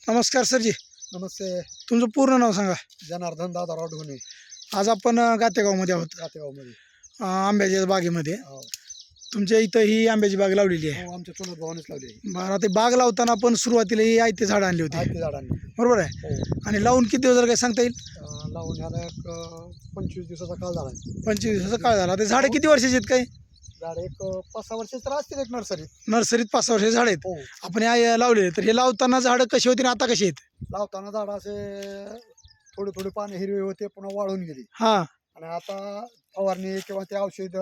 नमस्कार सरजी, नमस्ते. तुमचं पूर्ण नाव सांगा. जनार्दन दादाराव ढोणे, आज आपण गातेगावमध्ये आहोत, गातेगावमध्ये. आंब्याच्या बागेमध्ये. हो तुमच्या इथं ही आंब्याची बाग लावलेली आहे. हो, आमच्या चुलत भावानेच लावली आहे. बरं, ते बाग लावताना आपण सुरुवातीला ही आयते झाडं आणली होती, आयती झाडांनी. बरोबर आहे. हो. आणि लावून किती दिवस झाले काय सांगता येईल? लावून ह्याला एक 25 दिवसाचा काळ झाला आहे. 25 दिवसाचा काळ झाला. ते झाडं किती वर्षाची आहेत काय? झाड एक 5-6 वर्षाचे तर असतील एक नर्सरीत. नर्सरीत 5-6 वर्षाचे झाड आहेत. हो. आपण हे लावलेले, तर हे लावताना झाडं कशी होती आणि आता कशी आहेत? लावताना झाड असे थोडी थोडी पाने हिरवी होते, पुन्हा वाळून गेली. हां आणि आता फवारणी किंवा ते औषध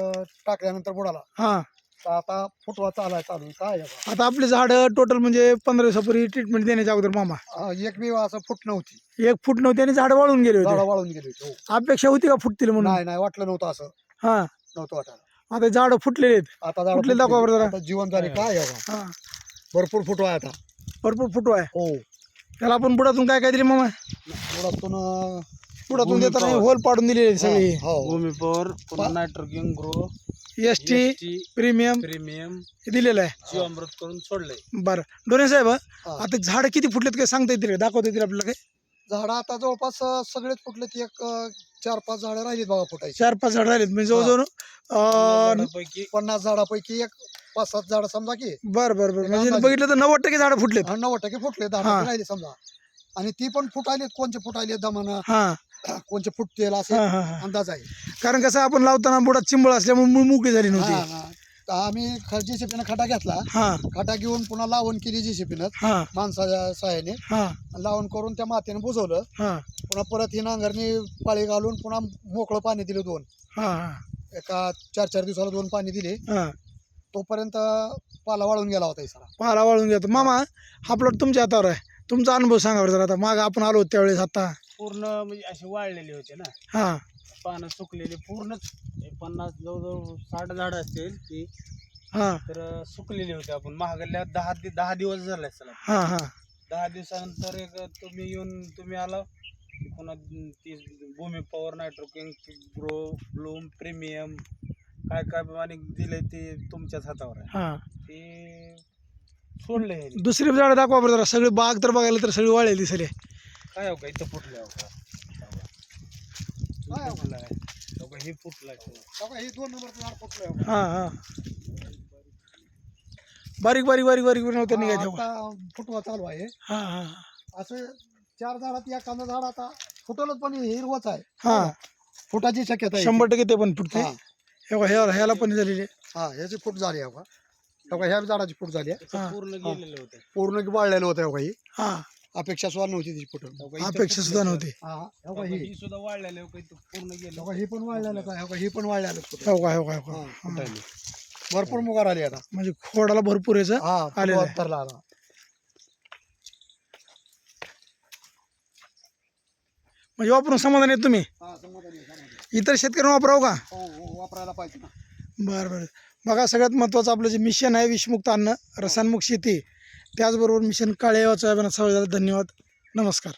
टाकल्यानंतर बुडाला हां. तर आता फुटवा चालू आहे. काय आहे बा? आता आपली झाडं टोटल म्हणजे 15 दिवसापूर्वी ट्रीटमेंट देण्याच्या अगोदर मामा एक बी असं फुट नव्हती. 1 फूट नव्हती आणि झाडं वाळून गेले झाडं होते. वाळून गेली होती. हो. अपेक्षा होती का फुटतील म्हणून? नाही नाही, वाटलं नव्हतं असं. हां. नव्हतं वाटायला. आता झाडं फुटलेले आहेत. आता झाड फुटले दाखवा बरं जरा. आता जीवन झाले. काय आहे बा? हां, भरपूर फुटवा आहे आता. भरपूर फुटवा आहे. हो. त्याला आपण बुडातून काय काय दिले मामा? बुडातून बुडातून देताना होल पाडून दिलेले सगळे. हो. भूमी पॉवर, पुन्हा nitrogen grow, ST premium premium दिलेलं आहे. जीवामृत करून सोडलंय. बरं डोने साहेब, हा. आता झाड किती फुटलेत काय सांगता येतील का? दाखवता येतील आपल्याला काय? झाडं आता जवळपास सगळेच फुटले. एक 4-5 झाडं राहिलीत बाबा फुटायची. 4-5 झाड राहिलेत म्हणजे जवळजवळ झाडापैकी 50 झाडापैकी एक 5-7 झाडं समजा की बरं बरं बरं म्हणजे बघितलं तर 90% झाडं फुटलेत. 90% फुटले. 10% हा. राहिले समजा. आणि ती पण फुटायलेत. कोणचे फुटायले दमानं, हां कोणचे फुटतील असे हां हां हां. अंदाज आहे. कारण कसं आपण लावताना बुडात चिंबळ असल्यामुळे मूळ मोकळी झाली हा, नव्हती. हा. तर आम्ही जेसीपीनं खड्डा घेतला. हां खड्डा घेऊन पुन्हा लावण केली जेसीपीनं हां माणसाच्या सहाय्याने. हां लावण करून त्या मातीने बुजवलं. हां पुन्हा परत ही नांगरणी पाळी घालून पुन्हा मोकळं पाणी दिलं 2. हां हां एका 4-4 दिवसाला 2 पाणी दिले. हां. तोपर्यंत पाला वाळून गेला होता सगळा. पाला वाळून जातो. मामा, हा प्लॉट तुमच्या हातावर आहे. तुमचा अनुभव सांगा बरं जरा. आता माग आपण आलो त्यावेळेस आता. पूर्ण म्हणजे असे वाळलेले होते ना, हां पानं सुकलेले पूर्णच. 50 जवळजवळ 60 झाडं असतील ती, हां तर सुकलेली होती. आपण महागल्या 10 दिवस झाले चला. हां हां 10 दिवसानंतर एक तुम्ही आला की पुन्हा ती Bhumi power, nitrogen grow, bloom, premium काय काय आणि दिलंय ते तुमच्याच हातावर आहे. हां. ते सोडलंय ह्यानी. दुसरी झाडं दाखवा बरं जरा. सगळी बाग तर बघायला तर सगळी वाळलेली दिसले. काय हो का इथं फुटलं हो का? काय हो का? फुटलं आहे हो का? हे फुटलंय. हे 2 नंबरचं झाड फुटलंय. हां हां. बारीक बारीक बारीक बारीक नव्हत्या निघायच्या. आता फुटवा चालू आहे. हां हां असं 4 झाडात एखादं झाड आता फुटलंच, पण हिरवच आहे. हां. फुटाची शक्यता आहे. 100% ते पण फुटते. हा. ह्याला पण झालेली आहे. हा, ह्याची फूट झाली आहे का? ह्या झाडाची फूट झाली आहे. हां. पूर्ण गेलेलं होतं. पूर्ण वाळलेलं होतं. हो ही हां. अपेक्षा सुद्धा नव्हती त्याची फुट. हो का? इथं अपेक्षा सुद्धा फुटलं. नव्हती. हा, हो का? ही सुद्धा वाळलेलं हो का? इथं पूर्ण गेलं. ही पण वाळलेलं आहे. हो का? ही पण वाळलेलं हो का हो का हो का. हा. फुटायले. भरपूर मुगार आली आता. म्हणजे खोडाला भरपूर याचं हा, आलेलं आहे. फुटवा धरला आता. म्हणजे वापरून समाधान आहे तुम्ही? हा, समाधानी आहे, समाधानी. इतर शेतकऱ्यांना वापरावं का? हो हो, वापरायला पाहिजे ना. बरं बरं. बघा, सगळ्यात महत्त्वाचं आपलं जे मिशन आहे विषमुक्त अन्न रसायनमुक्त शेती, त्याचबरोबर मिशन काळे वाचा धन्यवाद. नमस्कार.